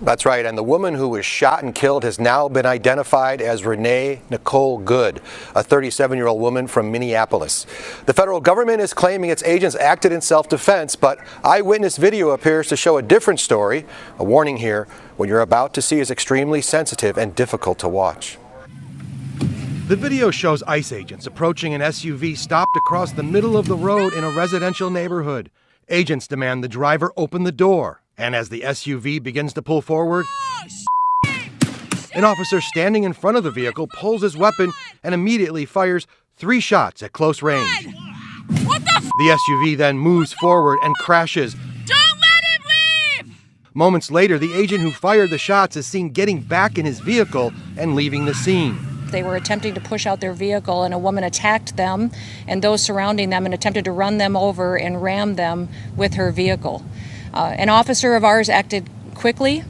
That's right, and the woman who was shot and killed has now been identified as Renee Nicole Good, a 37-year-old woman from Minneapolis. The federal government is claiming its agents acted in self-defense, but eyewitness video appears to show a different story. A warning here, what you're about to see is extremely sensitive and difficult to watch. The video shows ICE agents approaching an SUV stopped across the middle of the road in a residential neighborhood. Agents demand the driver open the door. And as the SUV begins to pull forward, an officer standing in front of the vehicle pulls his weapon and immediately fires 3 shots at close range. The SUV then moves forward and crashes. Don't let him leave! Moments later, the agent who fired the shots is seen getting back in his vehicle and leaving the scene. They were attempting to push out their vehicle, and a woman attacked them and those surrounding them and attempted to run them over and ram them with her vehicle. An officer of ours acted quickly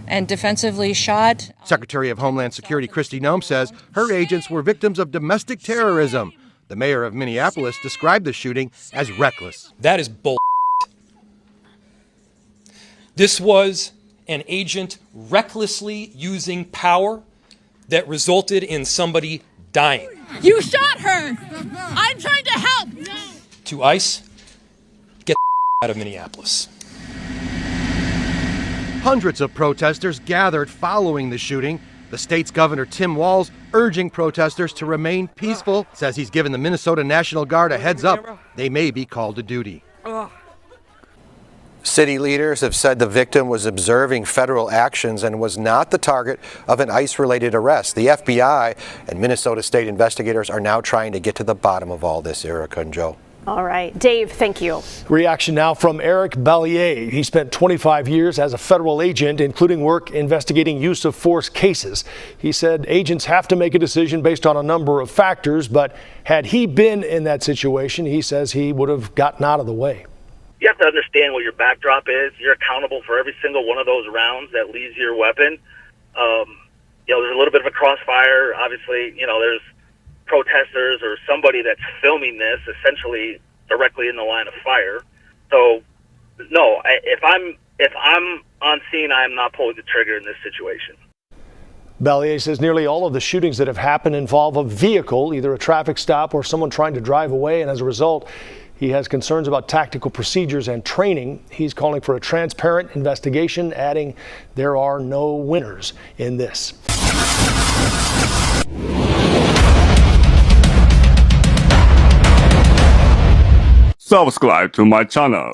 and defensively shot. Secretary of Homeland Security Kristi Noem says her agents were victims of domestic terrorism. The mayor of Minneapolis described the shooting as reckless. That is bull. This was an agent recklessly using power that resulted in somebody dying. You shot her! I'm trying to help! To ICE, get out of Minneapolis. Hundreds of protesters gathered following the shooting. The state's governor, Tim Walz, urging protesters to remain peaceful, says he's given the Minnesota National Guard a heads up. They may be called to duty. City leaders have said the victim was observing federal actions and was not the target of an ICE-related arrest. The FBI and Minnesota state investigators are now trying to get to the bottom of all this, Erica and Joe. All right, Dave, thank you. Reaction now from Eric Ballier. He spent 25 years as a federal agent, including work investigating use of force cases. He said agents have to make a decision based on a number of factors, but had he been in that situation, he says he would have gotten out of the way. You have to understand what your backdrop is. You're accountable for every single one of those rounds that leaves your weapon. There's a little bit of a crossfire. Obviously, there's protesters or somebody that's filming this essentially directly in the line of fire. So, no, if I'm on scene, I'm not pulling the trigger in this situation. Ballier says nearly all of the shootings that have happened involve a vehicle, either a traffic stop or someone trying to drive away, and as a result, he has concerns about tactical procedures and training. He's calling for a transparent investigation, adding there are no winners in this. Subscribe to my channel.